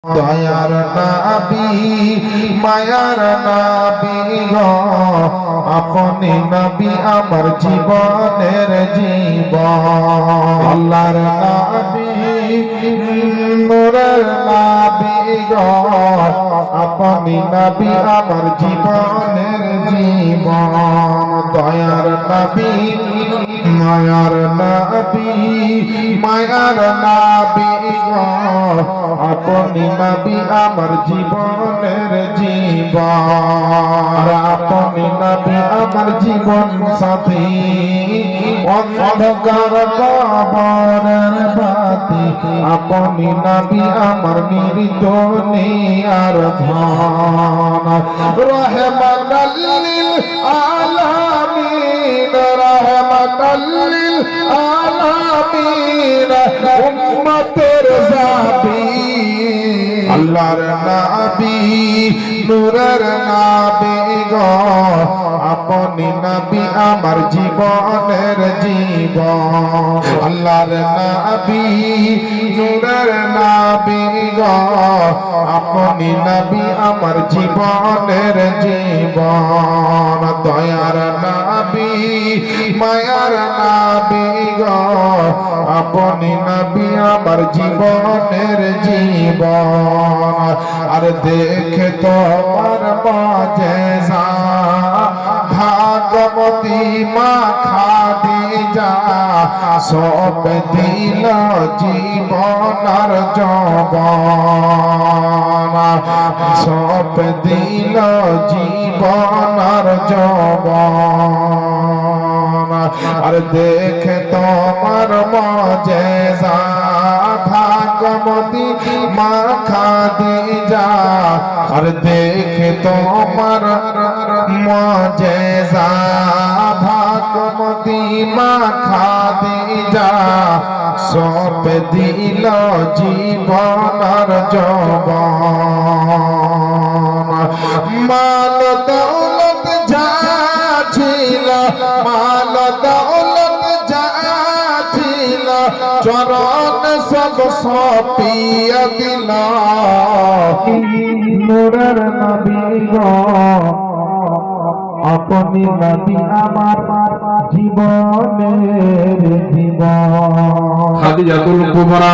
দয়ার নবী মায়ার নবী গো আপনি নবী আমার জীবনের জীবন আল্লাহর নবী নূরের নবী গো আপনি নবী আমার জীবনের জীবন দয়ার নবী মায়ার নবী মায়ার নবী গো আপনি নবী আমার জীবনের জীবন আপনি নবী আমার জীবন সাথী অন্ধকার কবরের বাতি আপনি নবী আমার নির্জনে আর ধন রহমাতাল লিল আলামিন রহমাতাল লিল আলামিন উম্মতের জাতি আল্লাহর নবী নূরের নবী গো আপনি নবী আমার জীবনের জীবন আল্লাহর নবী নূরের নবী গো আপনি নবী আমার জীবনের জীবন দয়ার নবী মায়ার নবী গো আপনি নবী আমার জীবনের জীবন আর দেখে তোমার মুজিজা ভাগবতী মা খাদিজা সব দিল জীবন আর যৌবন সব দিল জীবন আর যৌবন আর দেখে তোমার মুজিজা ভাগবতী মা খাদিজা আর দেখে তোমার মুজিজা ভাগবতী মা খাদিজা সব দিল জীবন আর যৌবন মাল দৌলত যা ছিল মাল দৌলত যা ছিল চরণ সব সপিয়া দিল নূরের নবী গো আপনি নবী আমার জীবনের জীবন খাদিজাতুল কুবরা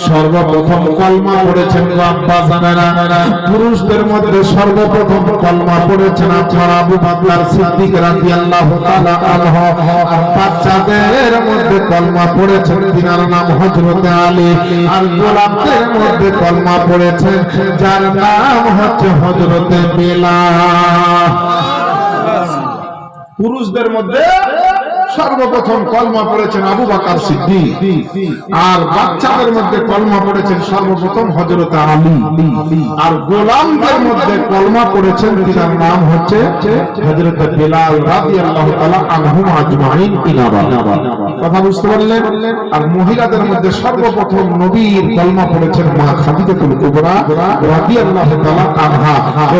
সর্বপ্রথম কলমা পড়েছেন আব্বা জানেরা পুরুষদের মধ্যে সর্বপ্রথম কলমা পড়েছেন আপনার আবু বকর সিদ্দিক রাদিয়াল্লাহু তাআলা আনহু আর বাচ্চাদের মধ্যে কলমা পড়েছেন তিনার নাম হযরত আলী আর গোলামদের মধ্যে কলমা পড়েছেন যার নাম হচ্ছে হযরত বেলাল পুরুষদের মধ্যে সর্বপ্রথম কলমা পড়েছেন আবু বকর সিদ্দিক আর বাচ্চাদের মধ্যে কলমা পড়েছেন সর্বপ্রথম হযরত আলী আর গোলামদের মধ্যে কলমা পড়েছেন যার নাম হচ্ছে হযরত বেলাল রাদিয়াল্লাহু তাআলা আনহুম আজমাইন কিনাবা কথা বুঝতে পারলেন আর মহিলাদের মধ্যে সর্বপ্রথম নবীর কলমা পড়েছেন মা খাদিজাতুল কুবরা রাদিয়াল্লাহু তাআলা আনহা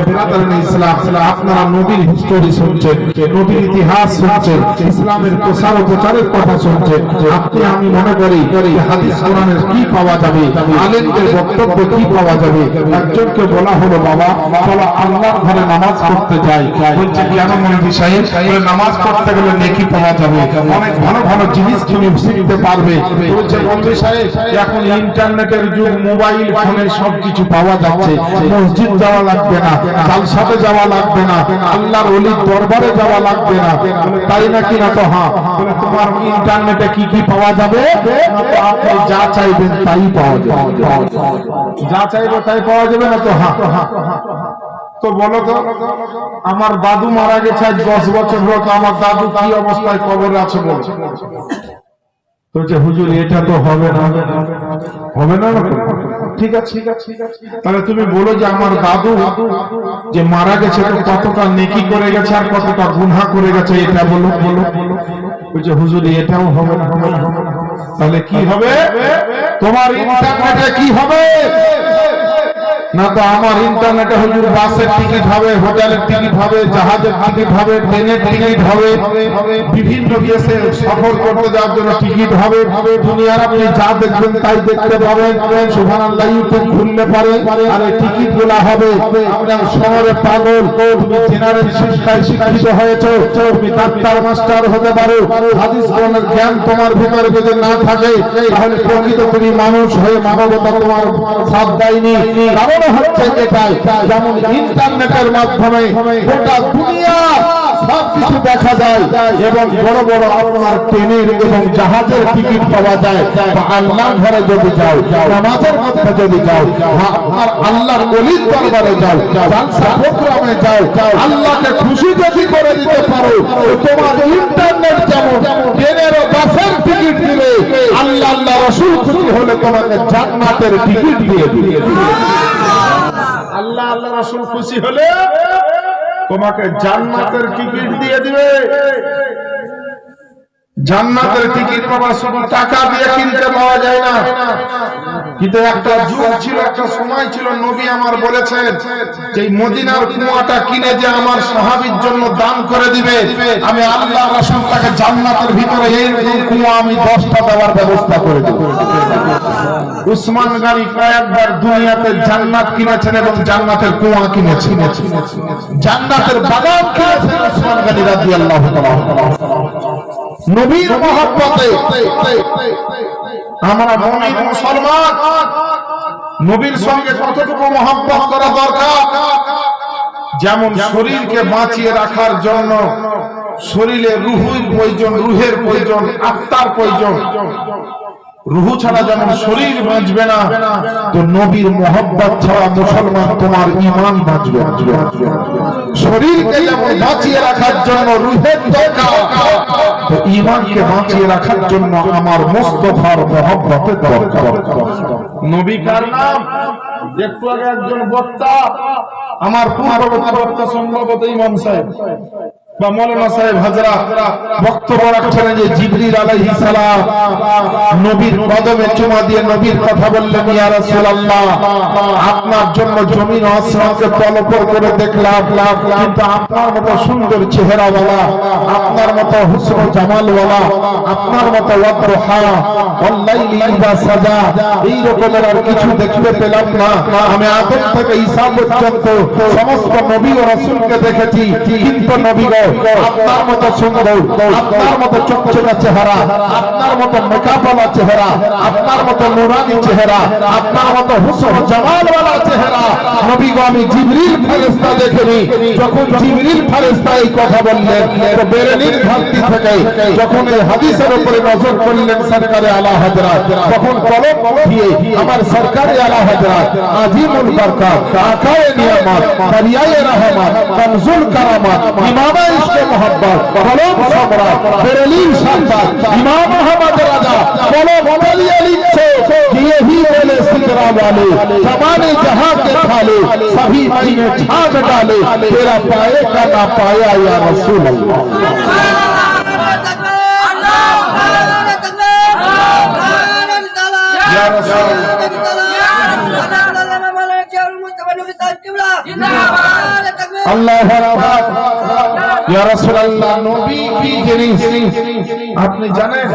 বিরাদারান ইসলাম আপনারা নবীর হিস্টোরি শুনছেন নবীর ইতিহাস শুনছেন ইসলামের প্রসার ও প্রচারের কথা শুনছেন আপনি আমি মনে করি হাদিস কোরআনের কি পাওয়া যাবে আলেমদের বক্তব্য কি পাওয়া যাবে একজনকে বলা হলো বাবা চলো আল্লাহর ঘরে নামাজ পড়তে যাই বলছে কেন মৌলভী সাহেব নামাজ পড়তে গেলে নেকি পাওয়া যাবে অনেক ভালো ভালো জিনিস তুমি শিখতে পারবে বলছে মৌলভী সাহেব এখন ইন্টারনেটের যুগ মোবাইল ফোনে সবকিছু পাওয়া যাচ্ছে মসজিদ যাওয়া লাগবে না জালসাতে যাওয়া লাগবে না আল্লাহর ওলির দরবারে যাওয়া লাগবে না তাই নাকি না তো হ্যাঁ তোমার ইন্টারনেটে কি কি পাওয়া যাবে আপনি যা চাইবেন তাই পাওয়া যাবে যা চাইবে তাই পাওয়া যাবে না তো হ্যাঁ তো বলো তো আমার দাদু মারা গেছে আজ 10 বছর হলো তো আমার দাদু কি অবস্থায় কবরে আছে বলছে বলছে হুজুর এটা তো হবে না হবে না ঠিক আছে তাহলে তুমি বলো যে আমার দাদু যে মারা গেছে তো কতটা নেকি করে গেছে আর কতটা গুনাহ করে গেছে এটা বলো বলছে হুজুর এটাও হবে না তাহলে কি হবে তোমার ইন্টারনেটে কি হবে না তো আমার ইন্টারনেটে হুজুর বাসের টিকিট হবে, হোটেলের টিকিট হবে, জাহাজের টিকিট হবে, ট্রেনের টিকিট হবে, বিভিন্ন দেশে সফর করতে যাওয়ার জন্য টিকিট হবে। দুনিয়ার আপনি যা দেখবেন তাই দেখতে পাবেন। সুবহানাল্লাহ, ইউটিউব খুললে পারে আর এই টিকিট গুলা হবে। আপনার শহরে পাগল, তুমি জেনারেল শিক্ষায় শিক্ষিত হয়েছো, তুমি ডাক্তার মাস্টার হতে পারো, হাদিস কোরআনের জ্ঞান তোমার ভিতরে যদি না থাকে তাহলে প্রকৃত তুমি মানুষ হয়ে মানবতা তোমার সাথ দেয়নি। কারণ হচ্ছে এটাই, যেমন ইন্টারনেটের মাধ্যমে গোটা দুনিয়া সবকিছু দেখা যায় এবং বড় বড় আপনার ট্রেনের এবং জাহাজের টিকিট পাওয়া যায়। আল্লাহ ঘরে যদি যাও, নামাজের মধ্যে যদি যাও, আপনার আল্লাহর ওলির দরবারে যাও, জালসা প্রোগ্রামে যাও, আল্লাহকে খুশি যদি করে দিতে পারো, তোমার ইন্টারনেট যেমন ট্রেনের ও বাসের টিকিট দিবে, আল্লাহ আল্লাহ রাসূল খুশি হলে তোমাকে জান্নাতের টিকিট দিয়ে দিবে। আল্লাহ আল্লাহ রাসূল খুশি হলে তোমাকে জান্নাতের টিকিট দিয়ে দিবে। জান্নাতের টিকিট বাবা শুধু টাকা দিয়ে কিনতে পাওয়া যায় না। কিন্তু একটা যুগ ছিল, একটা সময় ছিল, নবী আমার বলেছেন যে মদিনার কুয়াটা কিনে যে আমার সাহাবীর জন্য দান করে দিবে, আমি আল্লাহ রাসূল তাকে জান্নাতের ভিতরে এই কুয়া আমি 10টা দেওয়ার ব্যবস্থা করে দেব। উসমান গনি কয়েকবার দুনিয়াতে জান্নাত কিনেছেন এবং জান্নাতের কুয়া কিনেছেন, জান্নাতের বাগান কিনেছেন উসমান গনি রাদিয়াল্লাহু তাআলা। নবীর মহব্বতে আমরা মুমিন মুসলমান নবীর সঙ্গে কতটুকু মহব্বত করা দরকার। যেমন শরীরকে বাঁচিয়ে রাখার জন্য শরীরে রুহের প্রয়োজন, রুহের প্রয়োজন, আত্মার প্রয়োজন। রুহু ছাড়া যেমন শরীর বাঁচবে না, তো নবীর মহব্বত ছাড়া মুসলমান তোমার ঈমান বাঁচবে। শরীরকে যেমন বাঁচিয়ে রাখার জন্য রুহের দরকার, তো ঈমানকে বাঁচিয়ে রাখার জন্য আমার মুস্তাফার মহব্বতের দরকার। নবী কার নাম? একটু আগে একজন বক্তা, আমার পূর্ববর্তী বক্তা সম্ভবত ইমাম সাহেব বা মৌলানা সাহেব হাজরা বক্তব্য রাখছেন যে জিবরিল আলাইহিস সালাম নবীর কদমে চুমা দিয়ে নবীর কথা বললেন, ইয়া রাসূলুল্লাহ, আপনার জন্য জমিন ও আসমানকে তলপর করে দেখলাম, কিন্তু আপনার মতো সুন্দর চেহারাওয়ালা, আপনার মতো হুসন ও জামালওয়ালা, আপনার মতো ওয়াদহা ওয়াল্লাইলি ইযা সাজা এই রকমের আর কিছু দেখতে পেলাম না। আমি আদম থেকে ঈসা পর্যন্ত সমস্ত নবী ও রাসূলকে দেখেছি, কিন্তু নবী আপনার মতো সুন্দর, আপনার মতো চকচকা চেহারা, আপনার মতো মেকআপওয়ালা চেহারা, আপনার মতো নুরানি চেহারা, আপনার মতো হুসন জামালওয়ালা চেহারা নবী গো আমি জিবরিল ফেরেশতা দেখিনি। যখন জিবরিল ফেরেশতা এই কথা বললেন, তো বেরেলির ঘাটতি থেকে যখন এই হাদিসের উপরে নজর করলেন সরকারে আলা হযরত, তখন কলম দিয়ে আমার সরকারে আলা হযরত আজিমুল বরকত, আকায়ে নিয়ামত, দরিয়ায়ে রহমত, কনজুল কারামত, ইমামে ইশকে মোহাম্মদ, কলম সম্রাট বেরেলির সন্তান ইমাম আহমদ রাজা কলম বলিয়ে লিখছে कि यही बोले सिकरा वाले जमाने जहां के थाले सभी महीने छाट डाले तेरा पाए का ना पाया या रसूल अल्लाह। या रसूल अल्लाह या रसूल अल्लाह। नबी की जिनिस আপনি জানেন,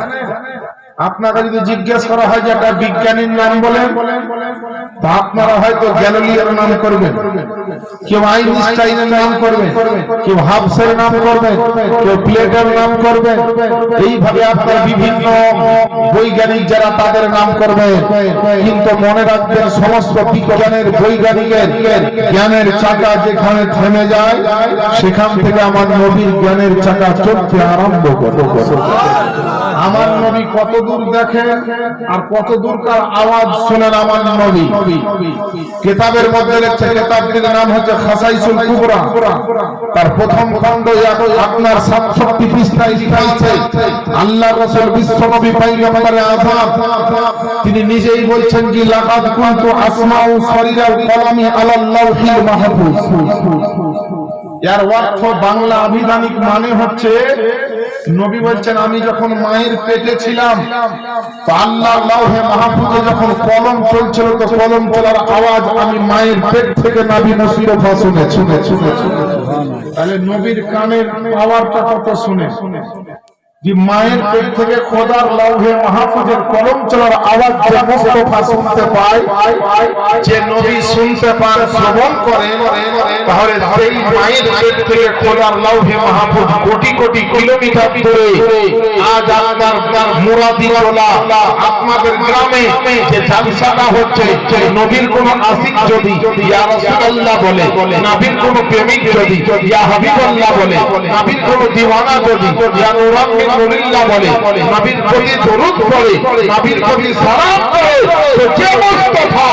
আপনাকে যদি জিজ্ঞেস করা হয় যে একটা বিজ্ঞানীর নাম বলেন, তা আপনারা হয়তো গ্যালিলিওর নাম করবেন, কেউ আইনস্টাইনের নাম করবেন, কেউ হাবসের নাম করবেন, কেউ প্লেটোর নাম করবেন। এইভাবে আপনার বিভিন্ন বৈজ্ঞানিক যারা তাদের নাম করবেন। কিন্তু মনে রাখবেন, সমস্ত বিজ্ঞানের বৈজ্ঞানিকের জ্ঞানের চাকা যেখানে থেমে যায়, সেখান থেকে আমার নবীর জ্ঞানের চাকা চলতে আরম্ভ করে। আমার নবী কত দূর দেখেন আর কত দূরকার আওয়াজ শোনেন আমার নবী। কিতাবের মধ্যে লেখছে, কিতাবটির নাম হচ্ছে খাসাইসুল কুবরা, তার প্রথম খণ্ড আপনার 67 পৃষ্ঠায় লেখা আছে। আল্লাহর রাসূল বিশ্বনবী পয়গম্বরে আযম তিনি নিজেই বলছেন যে লাকাদ কুনতু আসমাউ সরিরাল কলামি আলাল লাউহিল মাহফুজ। এর অর্থ বাংলা আবিধানিক মানে হচ্ছে নবী বলছেন আমি যখন মায়ের পেটে ছিলাম তো আল্লাহর লাউহে মাহফুজে যখন কলম চলছিল তো কলম চলার আওয়াজ আমি মায়ের পেট থেকে নবী মুস্তাফা শুনেছি। তাহলে নবীর কানের পাওয়ারটা কত শুনে যে মায়ের পেট থেকে খোদার লাউহে মাহফুজের কলম চলার আওয়াজ যে মুস্তাফা শুনতে পায়, যে নবী শুনতে পান, শ্রবণ করে, তাহলে সেই মায়ের পেট থেকে খোদার লাউহে মাহফুজ কোটি কোটি কিলোমিটার দূরে আজ আপনার মুরাদিওয়ালা আপনাদের গ্রামে যে জালসাটা হচ্ছে, নবীর কোন আশিক যদি ইয়া রাসূলুল্লাহ বলে, নবীর কোন প্রেমিক যদি ইয়া হাবিবাল্লাহ বলে, নবীর কোন দিওয়ানা যদি ইয়া নুরানি নুরিল্লাহ বলে, নবীর প্রতি দরুদ পড়ে, নবীর প্রতি সালাম করে, তো যে মুস্তাফা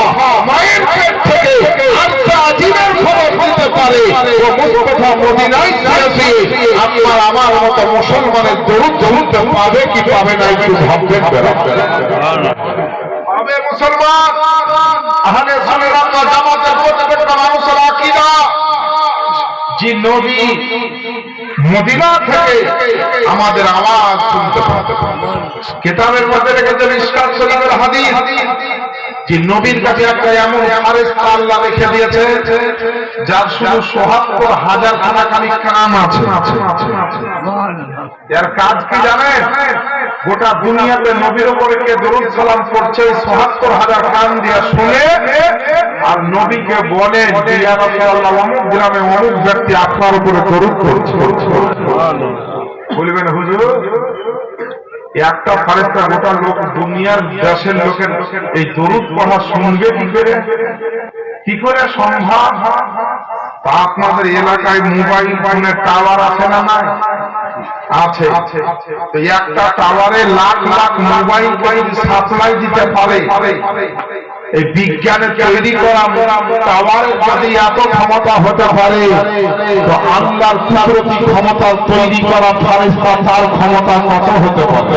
মায়ের পেট থেকে আটটা আজীবের খবর দিতে পারে ও মুস্তাফা মদিনায় এসে আপনার আমার মতো মুসলমানের দরুদ পাবে কি পাবে না একটু ভাববেন। পাবে মুসলমান আহলে সুন্নাত ওয়াল জামাতের প্রত্যেকটা মানুষের আকীদা যে নবী মদিনা থেকে আমাদের আওয়াজ শুনতে পাবে। কিতাবের মধ্যে রেখেছেন ইসকাত শরীফের হাদিস যে নবীর কাছে একটা এমন ফারেস্তা আল্লাহ রেখে দিয়েছে যার শুধু ৭৭,০০০ খানা কাম আছে। এর কাজ কি জানেন? গোটা দুনিয়াতে নবীর উপরে কে দরুদ সালাম করছে ৭৭,০০০ কান দিয়ে শুনে আর নবীকে বলে ইয়া রাসূলুল্লাহ অমুক গ্রামে অমুক ব্যক্তি আপনার উপরে দরুদ করছে। বলবেন হুজুর একটা ফারেস্তা গোটা লোক দুনিয়ার দেশের লোকের এই দরুদ পড়া শুনবে কি করে সম্ভব? তা আপনাদের এলাকায় মোবাইল ফোনের টাওয়ার আছে না? নাই আছে। তো একটা টাওয়ারে লাখ লাখ মোবাইল সাপ্লাই দিতে পারে, এই বিজ্ঞানের তৈরি করা টাওয়ারের যদি এত ক্ষমতা হতে পারে তো আল্লাহর কুদরতি ক্ষমতা তৈরি করা ফারেস্তা তার ক্ষমতা কত হতে পারে?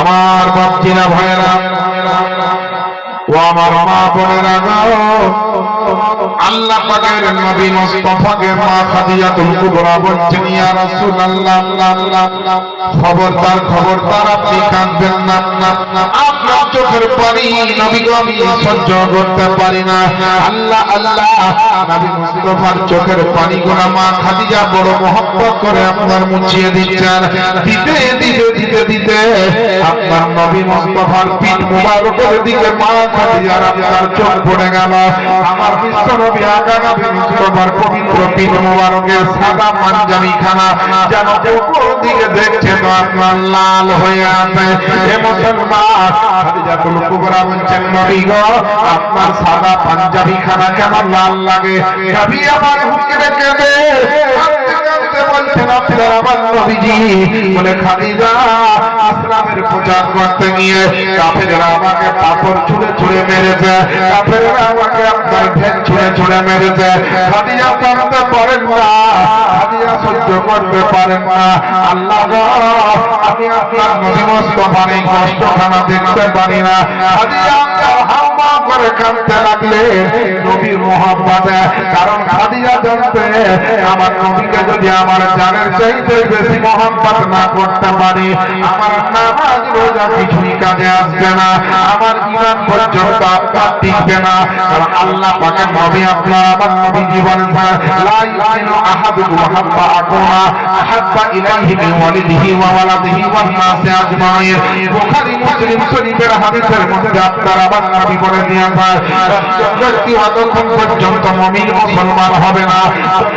আমার বাপজিরা ভাইয়েরা ও আমার মা বোনেরা, আল্লাহ পাকের নবী মুস্তাফাকে মা খাদিজাতুল কুবরা বলছেন ইয়া রাসূলুল্লাহ খবরদার খবরদার আপনি কাঁদবেন না, আপনার চোখের পানি নবী গো আমি সহ্য করতে পারি না। আল্লাহ আল্লাহ নবী মুস্তাফার চোখের পানিগুলো মা খাদিজা বড় মহব্বত করে আপনার মুছিয়ে দিচ্ছেন। দিতে দিতে দিতে দিতে আপনার নবী মুস্তাফার পিঠ মুবারকের দিকে মা খাদিজার আপনার চোখ পড়ে গেল। আমার বিশ্ব নবী আকা নবী মুস্তাফার পবিত্র পিঠ মুবারকের সাদা পাঞ্জাবি খানা যেন উপর দিকে দেখছে তো আপনার লাল হয়ে আছে। হে মুসলমান, খাদিজাতুল কুবরা বলছেন নবী গো আপনার সাদা পাঞ্জাবি খানা কেন লাল লাগে? নবী আমার হুজুরে কেঁদে বলছেন আপনার আমার নবীজি বলে খাদিজা ইসলামের প্রচার করতে গিয়ে কাফেররা আমাকে পাথর ছুঁড়ে ছুঁড়ে মেরেছে, কাফেররা আমাকে আপনার ঢেক ছুঁড়ে ছুঁড়ে মেরেছে। খাদিজা কাঁদতে পারেন না, খাদিজা সহ্য করতে পারেন না। আল্লাহ গো আমি আপনার নবী মুস্তাফার এই কষ্টখানা দেখতে পারি না। খাদিজা হাওয়া করে কাঁদতে লাগলে নবীর মহব্বতে, কারণ খাদিজা জানতে আমার নবীকে যদি আমার জানের চাইতে বেশি মহব্বত না করতে পারি আমার নামাজ রোজা কিছুই কাজে আসবে না, আমার ঈমান পর্যন্ত আপনার টিকবে না। কারণ আল্লাহ পাকের নবী আপনার আমার নবী জীবন লা ইউমিনু আহাদুকুম হাত্তা আকুনা আহাব্বা ইলাইহি মিন ওয়ালিদিহি ওয়া ওয়ালাদিহি ওয়ান নাসি আজমাইন। বুখারী মুসলিম শরীফের হাদিসের মধ্যে আপনার আমার নবী বলে দিয়েছেন ব্যক্তি যতক্ষণ পর্যন্ত মুমিন মুসলমান হবে না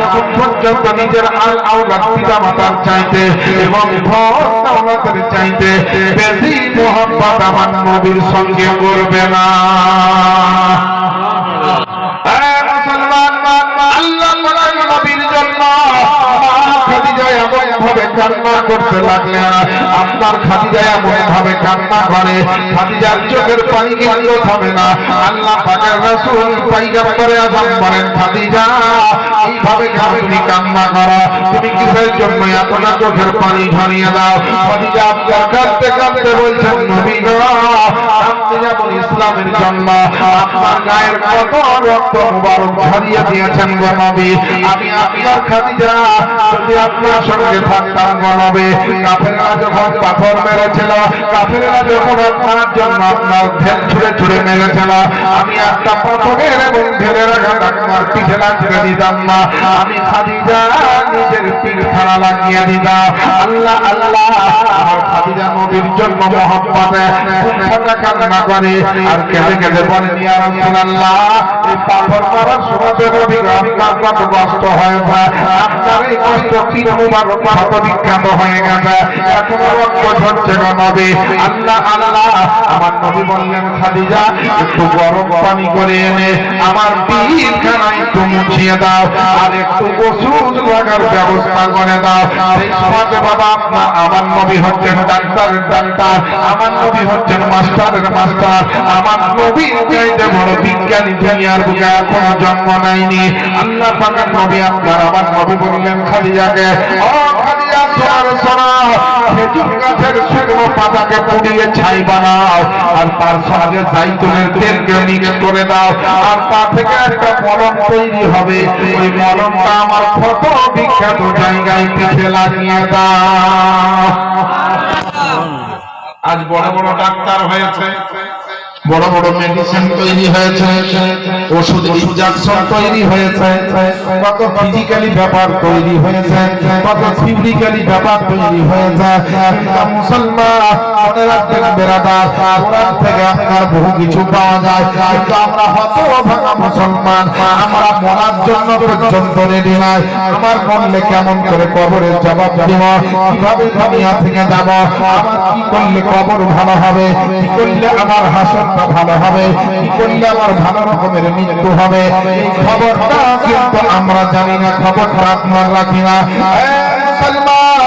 ততক্ষণ পর্যন্ত নিজের আল আওলাদ পিতা মাতার চাইতে এবং ধন দৌলতের চাইতে বেশি মোহাম্মত আমার নবীর সঙ্গে করবে না। মুসলমান আল্লাহ নবীর জন্য খাদিজা এমন ভাবে কান্না করতে লাগলেন, আপনার খাদিজা এমন ভাবে কান্না করে খাদিজার চোখের পানি কিন্তু থামে না। আল্লাহ পাকের রাসূল পয়গম্বরে আযম বলেন খাদিজা এইভাবে তুমি কান্না করো, তুমি কিসের জন্য এতটা চোখের পানি ঝরিয়ে দাও? খাদিজা আপনার কাঁদতে কাঁদতে বলছেন নবী গো আপনি যেমন ইসলামের জন্য আপনার গায়ের কত রক্ত মুবারক ঝরিয়ে দিয়েছেন গো নবী, আমি আপনার খাদিজা যদি আপনার সঙ্গে ডাক্তার গণবে। কাফেররা যখন পাথর মেরেছিল, কাফেররা যখন আপনার জন্য আপনার ঢেল ছুঁড়ে ছুঁড়ে মেরেছিল, আমি একটা পাথরের এবং ঢেলে রাখা আপনার পিঠে লাগতে দিতাম না, আমি খাদিজা নিজের পিঠ খাড়া লাগিয়ে দিতাম। আল্লাহ আল্লাহ, আমার খাদিজা নবীর জন্য মহব্বতে মুখটা কান্না করে আর কেঁদে কেঁদে বলেন, ইয়া রাসূলুল্লাহ, এই পাথর মারার সময় নবী আপনার কত কষ্ট হয়েছে, আপনার এই কষ্ট পিঠ মুবারক ক্ষত বিখ্যাত হয়ে গেছে, এখনো রক্ত ঝরছে না নবী। আল্লাহ আল্লাহ, আমার নবী বললেন, খাদিজা একটু গরম পানি করে এনে আমার পিঠখানা একটু মুছিয়ে দাও আর একটু ওষুধ লাগার ব্যবস্থা করে দাও। সেই সমাজে বাবা আপনার আমার নবী হচ্ছেন ডাক্তারের ডাক্তার, আমার নবী হচ্ছেন মাস্টারের মাস্টার, আমার নবীর চাইতে বড় বিজ্ঞানী দুনিয়ার বুকে এখনো জন্ম নেয়নি। আল্লাহ পাকের নবী আপনার আমার নবী বললেন খাদিজাকে, ও খাদিজা শোনো, খেজুর গাছের শুকনো পাতাকে পুড়িয়ে ছাই বানাও আর তার সঙ্গে জাইতুনের তেলকে মিক্স করে দাও আর তা থেকে একটা মলম তৈরি হবে, ওই মলমটা আমার কত বিখ্যাত জায়গায় পিঠে লাগিয়ে দাও। আজ বড় বড় ডাক্তার হয়েছে, বড় বড় মেডিসিন তৈরি হয়েছে, ওষুধ ইনজেকশন তৈরি হয়েছে, কত ফিজিক্যালি ব্যাপার তৈরি হয়েছে, কত ফিজিক্যালি ব্যাপার তৈরি হয়েছে। মুসলমান মনে রাখবেন বেরাদার, কোরআন থেকে আপনার বহু কিছু পাওয়া যায়, কিন্তু আমরা হতভাগা মুসলমান, আমরা মরার জন্য পর্যন্ত রেডি নাই। আমার মরলে কেমন করে কবরের জবাব দিব, কিভাবে দুনিয়া থেকে যাব, আমার কি করলে কবর ভালো হবে, কি করলে আমার হাসরটা ভালো হবে, কি করলে আমার ভালো রকমের মৃত্যু হবে, এই খবরটা কিন্তু আমরা জানি না, খবরটা আপনার রাখি না। মুসলমান,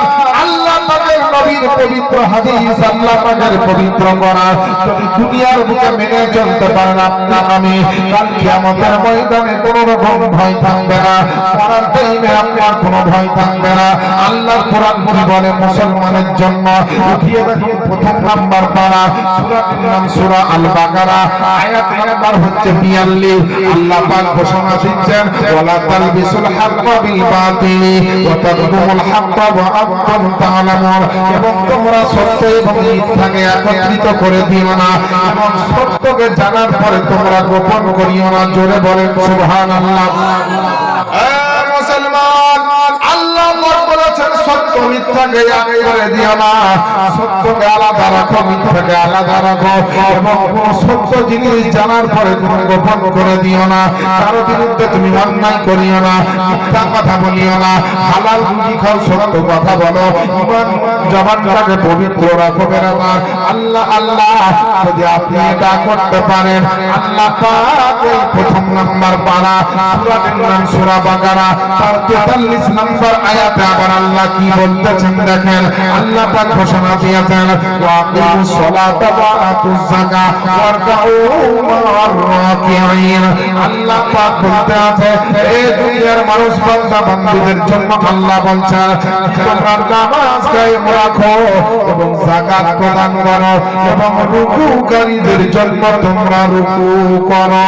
আল্লাহ পাকের নবীর পবিত্র হাদিস, আল্লাহ পাকের পবিত্র কোরআন যদি দুনিয়ার বুকে মেনে চলতে পারেন, আপনার আমি কাল কিয়ামতের ময়দানে কোনো রকম ভয় থাকবে না, মরার টাইমে আপনার কোনো ভয় থাকবে না। আল্লাহর কোরআন কি বলে মুসলমানের জন্য, উঠিয়ে দেখুন প্রথম নাম্বার পারা, সূরাটির নাম সূরা আল বাকারা, আয়াত নাম্বার হচ্ছে 42। আল্লাহ পাক ঘোষণা দিচ্ছেন, ওয়ালা তালবিসুল হাক্কা বিল বাতিলি ওয়া তাকতুমুল হাক্কা ওয়া আনতুম তা'লামুন, এবং তোমরা সত্য এবং মিথ্যাকে একত্রিত করে দিও না, এবং সত্যকে জানার পরে তোমরা গোপন করিও না। জোরে বলেন সুবহানাল্লাহ। মুসলমান, আল্লাহ বলেছেন সত্য মিথ্যাকে এক করে দিও না, সত্যকে আলাদা রাখো, মিথ্যাকে আলাদা রাখো, এবং কোন সত্য জিনিস জানার পরে তুমি গোপন করে দিও না, কারো বিরুদ্ধে তুমি অন্যায় করিও না, মিথ্যা কথা বলিও না, হালাল রুজি খাও, সত্য কথা বলো, ইমান জবানটাকে পবিত্র রাখো। বেরাদার, আল্লাহ আল্লাহ, যদি আপনি এটা করতে পারেন, আল্লাহ পাক এই প্রথম নাম্বার পারা, সূরাটির নাম সূরা বাকারা, তার 43 নম্বর আয়াতে আবার আল্লাহ কি বলতেছেন দেখেন। আল্লাহ পাক ঘোষণা দিয়েছেন, ওয়া আকিমুস সালাতা ওয়া আতুজ যাকাত ওয়ারকাউ মা'আর রাকিঈন। আল্লাহ পাক বলতে আছে, এই দুনিয়ার মানুষ বান্দা বান্দীদের জন্য আল্লাহ বলছেন, তোমরা নামাজ কায়েম রাখো এবং যাকাত প্রদান করো এবং রুকুকারীদের জন্য তোমরা রুকু করো,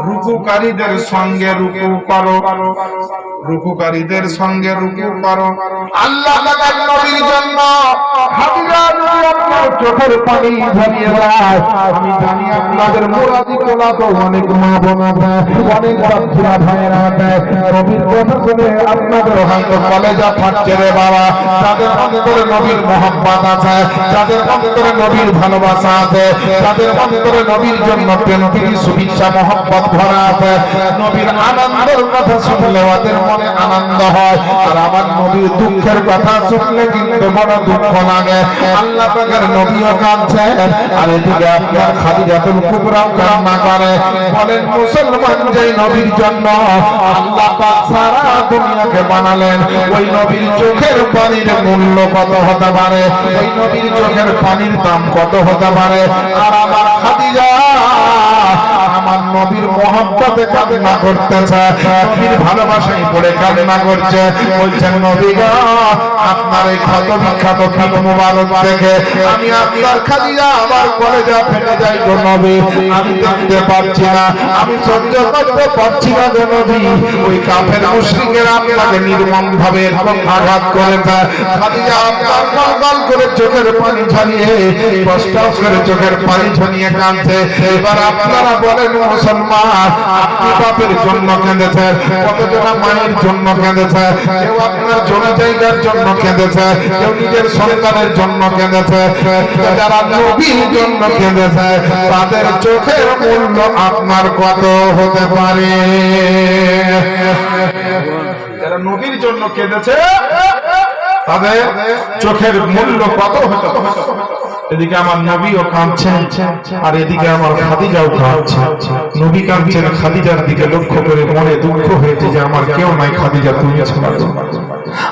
রুকুকারীদের সঙ্গে রুকু করো, রুকুকারীদের সঙ্গে রুকু করো। আল্লাহ পাকের নবীর জন্য খাদিজা যদি আপনার চোখের পানি ঝরিয়ে দেয়, আমি জানি আপনাদের মুরাদি তোলা তো অনেক মা বোন আছে, অনেক বাচ্চা ভাইয়েরা আছে, নবীর কথা শুনে আপনাদের হয়তো কলেজা ফাটছে রে বাবা, যাদের অন্তরে নবীর মহব্বত আছে, যাদের অন্তরে নবীর ভালোবাসা আছে, যাদের অন্তরে নবীর জন্য প্রেম প্রীতি শুভেচ্ছা মহব্বত ভরা আছে, নবীর আনন্দের কথা শুনলে ওদের মনে আনন্দ হয়, আর আমার নবীর দুঃখের কথা শুনলে কিন্তু বড় দুঃখ লাগে। আল্লাহ পাকের নবীও কাঁদছেন, আর এদিকে আপনার খাদিজাতুল কুবরাও কান্না করে। বলেন মুসলমান, যে নবীর জন্য আল্লাহ পাক সারা দুনিয়াকে বানালেন, ওই নবীর চোখের পানির মূল্য কত হতে পারে, ওই নবীর চোখের পানির দাম কত হতে পারে। আর আমার খাদিজা, আমার নবীর মহব্বতে কান্না করতেছে, নবীর ভালোবাসায় পড়ে কান্না করছে। বলছেন নবী গো, আপনার এই ক্ষত বিখ্যাত পিঠ মুবারক দেখে আমি আপনার খাদিজা আমার কলেজা ফেটে যাই গো নবী। আমি দেখতে পাচ্ছি না, আমি সহ্য করতে পারছি না গো নবী। ওই কাফের মুশরিকেরা আপনাকে নির্মম ভাবে এরকম আঘাত করেছে। খাদিজা আপনার গল করে চোখের পানি ঝরিয়ে, কষ্ট করে চোখের পানি ঝরিয়ে কাঁদছে। এবার আপনারা বলেন মুসলমান, আপনি বাপের জন্য কেঁদেছেন, কতজন মায়ের জন্য কেঁদেছে, কেউ আপনার জমি জায়গার জন্য কেঁদেছে, কেউ নিজের সন্তানের জন্য কেঁদেছে, যারা নবীর জন্য কেঁদেছে তাদের চোখের মূল্য আপনার কত হতে পারে? যারা নবীর জন্য কেঁদেছে তাদের চোখের মূল্য কত হতে পারে? এদিকে আমার নবীও কাঁদছেন আর এদিকে আমার খাদিজাও কাঁদছে। নবী কাঁদছেন, খাদিজার দিকে লক্ষ্য করে মনে দুঃখ হয়েছে যে আমার কেউ নাই, খাদিজা তুমি ছাড়া।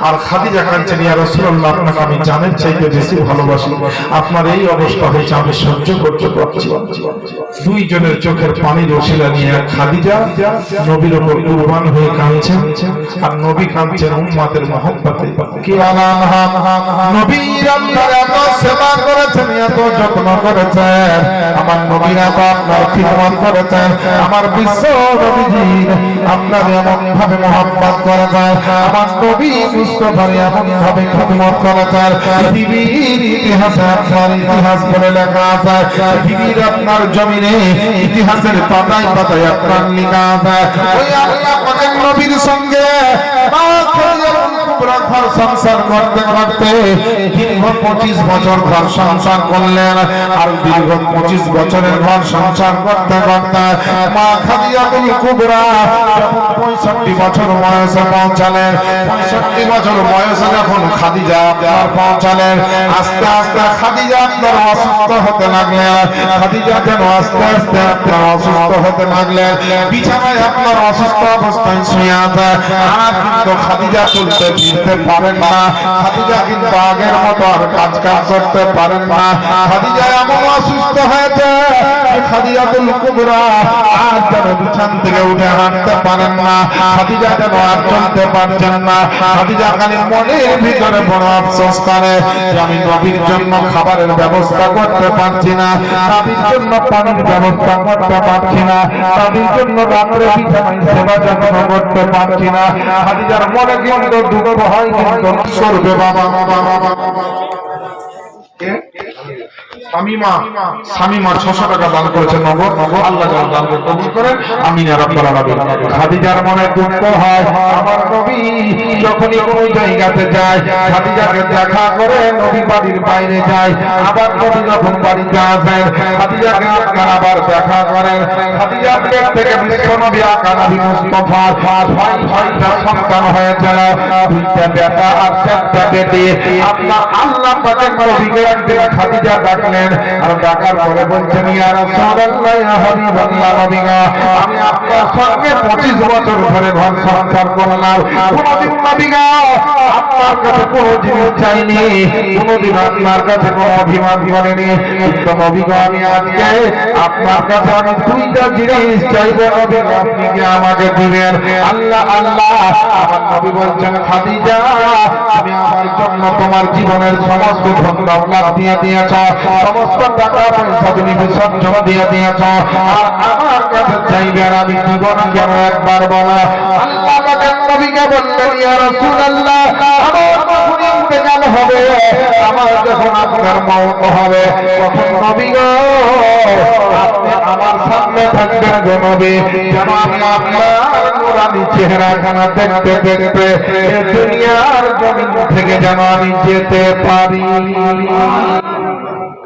আর খাদিজা কাঁদছেন, ইয়া রাসূলুল্লাহ আপনাকে আমি জানের চাইতে বেশি ভালোবাসি, আপনার এই অবস্থা হয়েছে আমি সহ্য করতে পারছি। দুইজনের চোখের পানির ওসিলা নিয়ে খাদিজা নবীর উপর কুরবান হয়ে কাঁদছেন আর নবী কাঁদছেন উম্মতের মহব্বতে। কি নবীর আপনার এত সেবা করেছেন, এত যত্ন করেছেন, আমার নবীরা তো আপনার খিদমত করেছেন, আমার বিশ্ব নবীজি আপনার এমন ভাবে মহব্বত করেছেন, আমার নবী মুস্তাফার এমন ভাবে খিদমত করেছেন। পৃথিবীর ইতিহাসে আপনার ইতিহাস বলে লেখা আছে, পৃথিবীর আপনার জমিনে ইতিহাসের পাতায় পাতায় আপনার লেখা আছে। ওই আল্লাহ পাকের নবীর সঙ্গে সংসার করতে করতে দীর্ঘ 25 বছর ঘর সংসার করলেন। আর দীর্ঘ 25 বছরের ঘর সংসার করতে করতে মা খাদিজাতুল কুবরা 65 বছর বয়সে পৌঁছালেন। 65 বছর বয়সে যখন খাদিজা আপনার পৌঁছালেন, আস্তে আস্তে খাদিজা আপনার অসুস্থ হতে লাগলেন। খাদিজা যেন আস্তে আস্তে আপনার অসুস্থ হতে লাগলেন, বিছানায় আপনার অসুস্থ অবস্থায় শুয়ে আছে। আর কিন্তু খাদিজা চলতে ফিরতে পারেন না, খাদিজা কিন্তু আগের মতো আর কাজ করতে পারেন না। খাদিজা এমন অসুস্থ হয়েছে, খাদিজাতুল কুবরা আর যেন বিছানা থেকে উঠে হাঁটতে পারেন না, খাদিজা যেন আর চলতে পারছেন না। খাদিজা খালি মনের ভিতরে বড় আফসোস করে যে আমি নবীর জন্য খাবারের ব্যবস্থা করতে পারছি না, নবীর জন্য পানির ব্যবস্থা করতে পারছি না, নবীর জন্য রাত্রে বিছানায় সেবা যত্ন করতে পারছি না। খাদিজার মনে কিন্তু দুঃখ হয়, কিন্তু করবে বাবা। শামীমা 600 টাকা দান করেছেন, নগদ আল্লাহ দান কবুল করেন, আমিন ইয়া রাব্বাল আলামিন। খাদিজার মনে দুঃখ হয়, আমার নবী যখনই কোনো জায়গাতে যায়, খাদিজাকে দেখা করে নবী বাড়ির বাইরে যায়, আবার নবী যখন বাড়িতে আসেন খাদিজাকে আপনার আবার দেখা করেন। খাদিজার পেট থেকে বিশ্বনবী আকা নবী মুস্তাফা 6টা সন্তান হয়েছিল, 2টা বেটা আর 4টা বেটি। আল্লাহ পাকের নবীকে একদিন খাদিজা ডাকলেন, আর ডাকার পরে বলছেন, ইয়া রাসূলুল্লাহ, ইয়া হাবিবাল্লাহ, নবী গো, আমি আপনার সঙ্গে 25 বছর ধরে ঘর সংসার করলাম, কোনদিন নবী গো আপনার কাছে কোনো জিনিস চাইনি, কোনদিন আপনার কাছে কোনো অভিমান করিনি, কিন্তু নবী গো আমি আজকে আপনার কাছে আমি 2টা জিনিস চাইবো, নবী গো আপনি কি আমাকে দিবেন? আল্লাহ আল্লাহ, আমার নবী বলছেন, খাদিজা তুমি আমার জন্য তোমার জীবনের সমস্ত ধন দৌলত দিয়ে দিয়েছ, সমস্ত টাকা পয়সা তুমি বিসর্জন দিয়ে দিয়েছ, আর আমার কাছে চাইবে আর আমি জীবন যেন একবার বলো। আল্লাহ পাকের নবীকে বললেন, ইয়া রাসূলুল্লাহ, আমার যখন ইন্তেকাল হবে, আমার যখন আপনার মওত হবে, তখন নবী গো আপনি আমার সামনে থাকবেন গো নবী, যেন আমি আপনার নূরানি চেহারাখানা দেখতে দেখতে দুনিয়ার জমিন থেকে যেন আমি যেতে পারি।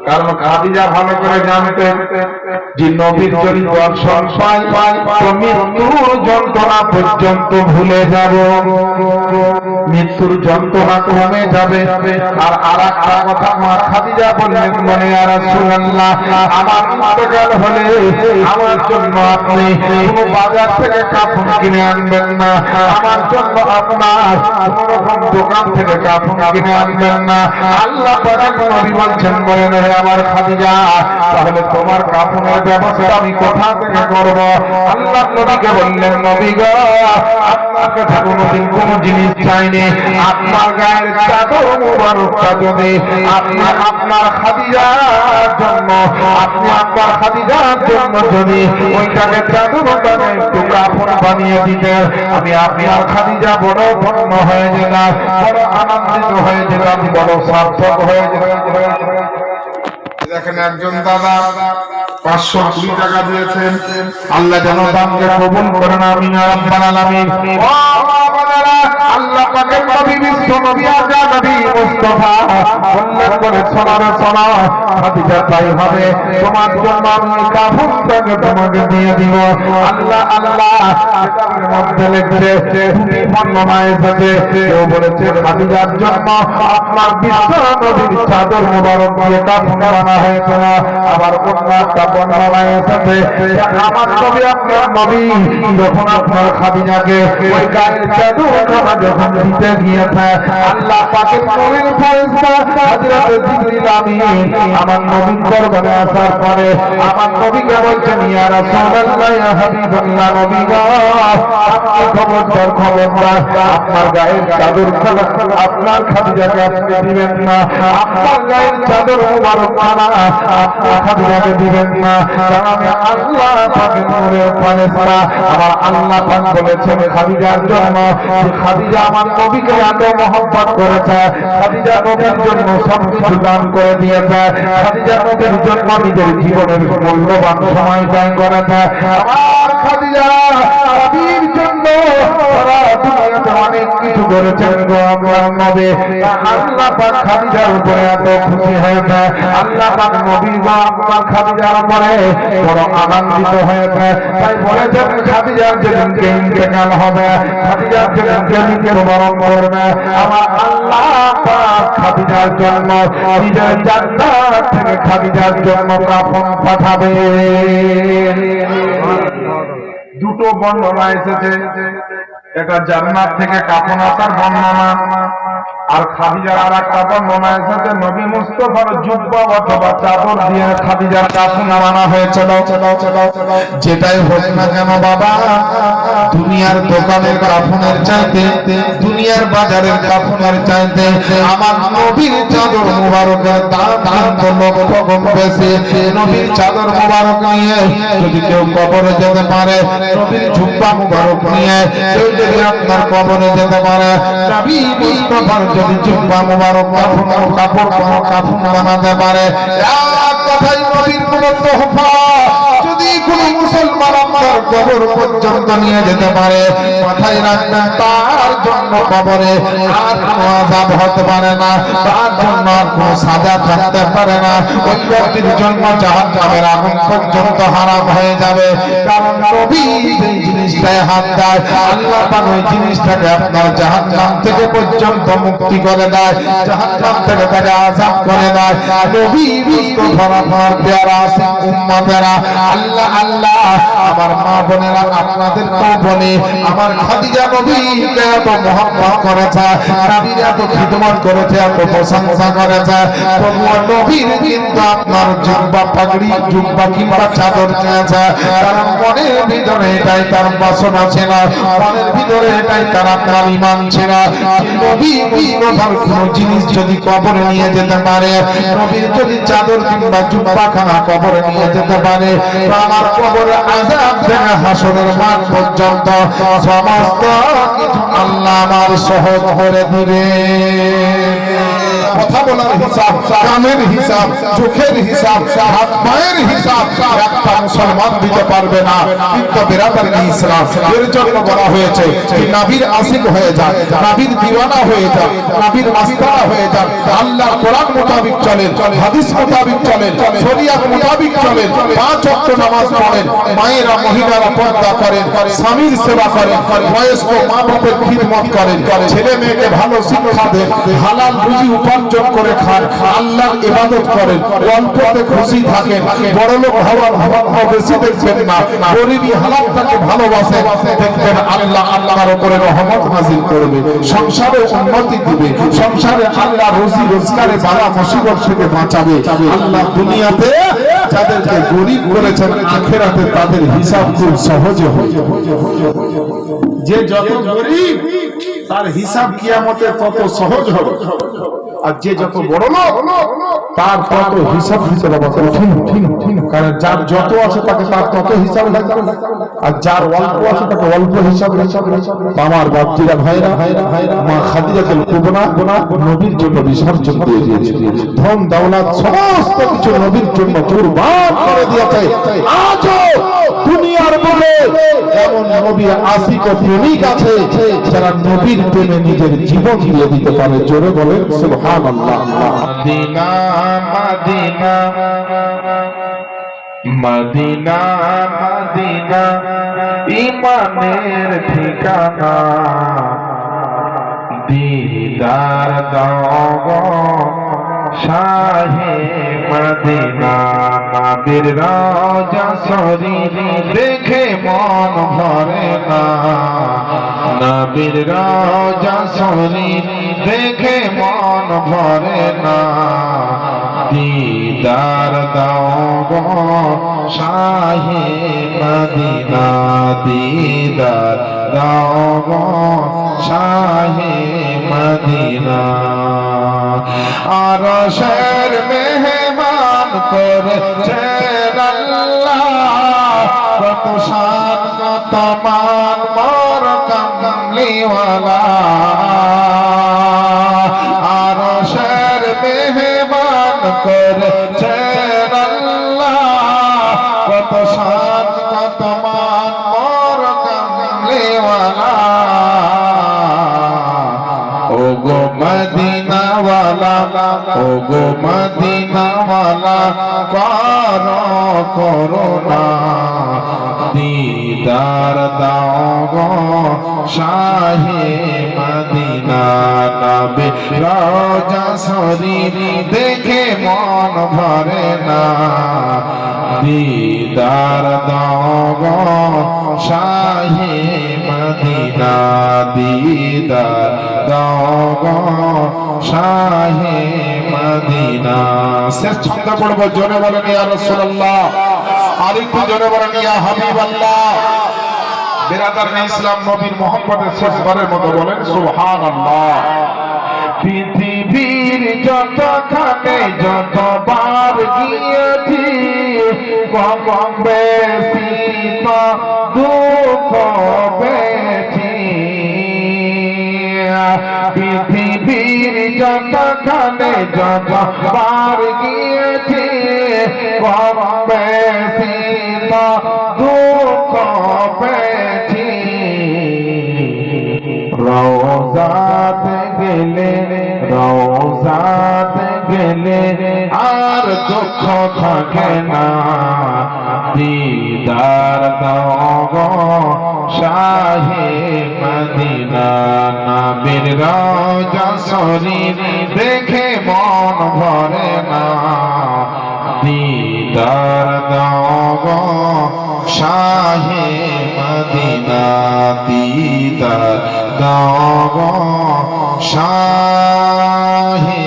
কারণ খাদিজা ভালো করে জানতেন যে নবীর যদি দর্শন পাই তো মৃত্যুর যন্ত্রণা পর্যন্ত ভুলে যাব, মৃত্যুর যন্ত্রণা কমে যাবে। আর আরেকটা কথা মা খাদিজা বললেন, মনে ইয়া রাসূলুল্লাহ, আমার ইন্তেকাল হলে আমার জন্য আপনি কোনো বাজার থেকে কাপড় কিনে আনবেন না, আমার জন্য আপনার কোনো রকম দোকান থেকে কাপড় কিনে আনবেন না। আল্লাহ পাক নবী বলছেন, বলেন হে আমার খাদিজা, তাহলে তোমার কাফনের ব্যবস্থা আমি কোথা থেকে করব? আল্লাহ নবীকে বললেন, নবী গো, আপনার কাছে কোনো জিনিস চাইনি, আপনার গায়ের চাদর মুবারকটা যদি আপনার খাদিজার জন্য, আপনি আপনার খাদিজার জন্য যদি ওইটাকে চাদর বানিয়ে একটু কাফন বানিয়ে দিতেন, আমি আপনার খাদিজা বড় ধন্য হয়ে যেতাম, বড় আনন্দিত হয়ে যেতাম, বড় সার্থক হয়ে যেতাম। দেখেন একজন দাদা 520 টাকা দিয়েছেন, আল্লাহ যেন দানকে কবুল করেন, আমিন ইয়া রাব্বাল আলামিন। আল্লাহ পাকের নবী বিশ্ব নবী আজা নবী মুস্তাফা বললেন করে সোনারে সোনা খাদিজা, তাই হবে, তোমার জন্য আমি কাফনটাকে তোমাকে দিয়ে দিব। আল্লাহ আল্লাহ এর মধ্যে লিখছে, দুটি বর্ণনা এসেছে, কেউ বলেছে খাদিজার জন্য আপনার বিশ্ব নবীর চাদর মুবারক দিয়ে কাফন বানানো হয়েছিল, আবার অন্য একটা বর্ণনা এসেছে আমার নবী আপনার নবী যখন আপনার খাদিজাকে ওই গায়ের চাদর যখন দিতে গিয়েছে, আল্লাহ পাকের নবীর ফেরেশতা হযরত জিবরিল আমিন আমার নবীর দরবারে আসার পরে আমার নবীকে বলছেন, ইয়া রাসূলুল্লাহ, ইয়া হাবিবাল্লাহ, নবী গো, আপনি খবরদার আপনার গায়ের চাদর আপনার খাদিজাকে আপনি দিবেন না, আপনার গায়ের চাদর মুবারক আপনার খাদিজাকে দিবেন না, কারণ আমি আল্লাহ পাকের নূরের ফেরেশতা। আমার আল্লাহ পাক বলেছেন খাদিজার জন্য, খাদিজা আমার নবীকে এত মহব্বত করেছে, খাদিজা নবীর জন্য সবকিছু দান করে দিয়েছে, খাদিজা নবীর জন্য নিজের জীবনের মূল্যবান সময় ব্যয় করেছে। আমার খাদিজা নবীর জন্য সারা দুনিয়াতে অনেক কিছু করেছেন গো আমার নবী। আল্লাহ পাক খাদিজার উপরে এত খুশি হয়েছে, আল্লাহ পাক নবী গো আমার খাদিজার উপরে বড় আনন্দিত হয়েছে, তাই বলেছেন খাদিজার যেদিনকে ইন্তেকাল হবে, খাদিজার যেদিনকে নিজের মরণ করবে, আমার আল্লাহ পাক খাদিজার জন্য নিজের জান্নাত থেকে খাদিজার জন্য কাফন পাঠাবে। দুটো বর্ণনা এসেছে, এটা জান্নাত থেকে কাফন আসার বর্ণনা, আর খাদিজার আর একটা বর্ণনা এসেছে নবী মুস্তাফার জুব্বা অথবা চাদর দিয়ে খাদিজার কাফন বানানো হয়েছিল। যেটাই হোক না কেন বাবা, দুনিয়ার দোকানের কাফনের চাইতে, দুনিয়ার বাজারের কাফনের চাইতে আমার নবীর চাদর মুবারকের দাম তো লক্ষ গুণ বেশি। নবীর চাদর মুবারক নিয়ে যদি কেউ কবরে যেতে পারে, নবীর জুব্বা মুবারক নিয়ে কেউ যদি আপনার কবরে যেতে পারে, নবী মুস্তাফার যদি জুব্বা মুবারক কাফন বানাতে পারে, এক কথাই নবীর কোনো তোহফা যদি কোন মুসলমান আপনার কবর পর্যন্ত নিয়ে যেতে পারে, মাথায় রাখবেন তার জন্য কবরে আর কোনো আযাব হতে পারে না, তার জন্য আর কোনো সাজা থাকতে পারে না, ওই ব্যক্তির জন্য জাহান্নামের আগুন পর্যন্ত হারাম হয়ে যাবে। কারণ নবী এই জিনিসটায় হাত দেয়, আল্লাহ পাক ওই জিনিসটাকে আপনার জাহান্নাম থেকে পর্যন্ত মুক্তি করে দেয়, জাহান্নাম থেকে তাকে আযাব করে দেয়। নবী মুস্তাফার আমার প্যারা উম্মতেরা, আল্লাহ আল্লাহ আমার মা বোনেরা, আপনাদের তো বলে আমার খাদিজা নবীকে এত মহব্বত করেছে, নবীর এত খিদমত করেছে, এত প্রশংসা করেছে, তবুও নবীর কিন্তু আপনার জুব্বা পাগড়ি, জুব্বা কিংবা চাদর চেয়েছে, কারণ মনের ভিতরে এটাই তার বাসনা ছিল, মনের ভিতরে এটাই তার আপনার ঈমান ছিল। নবী মুস্তাফার কোন জিনিস যদি কবরে নিয়ে যেতে পারে, নবীর যদি চাদর কিংবা জুব্বা খানা কবরে নিয়ে যেতে পারে, আমার কবরে আযাব থেকে হাসরের মাঠ পর্যন্ত সমস্ত কিছু আল্লাহ আমার সহজ করে দিবে। কথা বলার হিসাব, কানের হিসাব, চোখের হিসাব, হাত পায়ের হিসাব একটা মুসলমান দিতে পারবে না। কিন্তু বিরাদার ইসলাম এর জন্য বলা হয়েছে যে নবীর আশিক হয়ে যান, নবীর দিওয়ানা হয়ে যান, নবীর মাস্তানা হয়ে যান, আল্লাহর কোরআন মোতাবেক চলেন, হাদিস মোতাবেক চলেন, শরিয়াত মোতাবেক চলেন, 5 ওয়াক্ত নামাজ পড়েন, মায়েরা মহিলারা পর্দা করেন, স্বামীর সেবা করেন, বয়স্ক মা বাবার খিদমত করেন, ছেলে মেয়েকে ভালো শিক্ষা দেন, হালাল রুজি উপার্জন উপার্জন করে খান, আল্লাহর ইবাদত করেন, অল্পতে খুশি থাকেন, বড়লোক হওয়ার ভাবনা বেশি দেখবেন না, গরিবী হালাতটাকে ভালোবাসেন, দেখবেন আল্লাহ আল্লাহর উপরে রহমত নাযিল করবে, সংসারে উন্নতি দিবে, সংসারে আল্লাহ রুজি রোজগারে বালা মুসিবত থেকে বাঁচাবে। আল্লাহ দুনিয়াতে যাদেরকে গরিব করেছেন, আখিরাতে তাদের হিসাব খুব সহজে হয়। যে যত গরিব তার হিসাব কিয়ামতে তত সহজ হবে, আর যে যত বড় লোক তার তত হিসাব দিতে হবে কঠিন। কারণ যার যত আছে তাকে তার তত হিসাব লাগবে, আর যার অল্প আছে তাকে অল্প হিসাব। আমার বাপজিরা ভাইরা, মা খাদিজাতুল কুবরা নবীর জন্য বিসর্জন দিয়ে দিয়েছে, ধন দৌলত সমস্ত কিছু নবীর জন্য কুরবান করে দিয়েছে। আজও দুনিয়ার বুকে এমন নবী আশিক ও প্রেমিক আছে যারা নবীর প্রেমে নিজের জীবন দিয়ে দিতে পারে। জোরে বলেন সুবহানাল্লাহ। মদিনা মদিনা মদিনা মদিনা ইমানের ঠিকানা, দিদার দাও গো শাহে মদিনা। নবীর রওজা শরীফ দেখে মন ভরে না, নবীর রওজা শরীফ দেখে মন ভরে না, দিদার দাও গো শাহে মদিনা, দিদার দাও গো শাহে মদিনা। আরশের মেহমান করেছেন আল্লাহ, কত শান কত মান মোর কামলিওয়ালা। আরশের মেহমান করেছেন আল্লাহ, কত শান কত মান মোর কামলিওয়ালা। ও গো মদিনাওয়ালা, ও গো মদিনাওয়ালা, করো করুণা, দিদার দাও গো শাহে মদিনা। নবীর রওজা শরীফ দেখে মন ভরে না, দিদার দাও গো শাহে মদিনা, দিদার দাও গো শাহে মদিনা। শেষ ছন্দ পড়ব, জোরে বলেন ইয়া রাসূলুল্লাহ, আরেকটু জোরে বলেন ইয়া হাবিবাল্লাহ। বিরাদার ইসলাম নবীর মুহাম্মদের শেষবারের মতো বলেন সুবহানাল্লাহ। পৃথিবীর যতখানে যতবার গিয়েছি, কম বেশি তো দুঃখ পেয়েছি। পৃথিবীর যতখানে যতবার গিয়েছি, কম বেশি তো দুঃখ পেয়েছি। রওজাতে গেলে, রওজাতে গেলে আর দুঃখ থাকে না, দিদার দাও গো শাহে মদিনা। নবীর রওজা শরীফ দেখে মন ভরে না, দিদার দাও গো শাহে মদিনা, দিদার দাও গো শাহে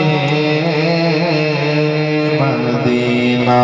মদিনা।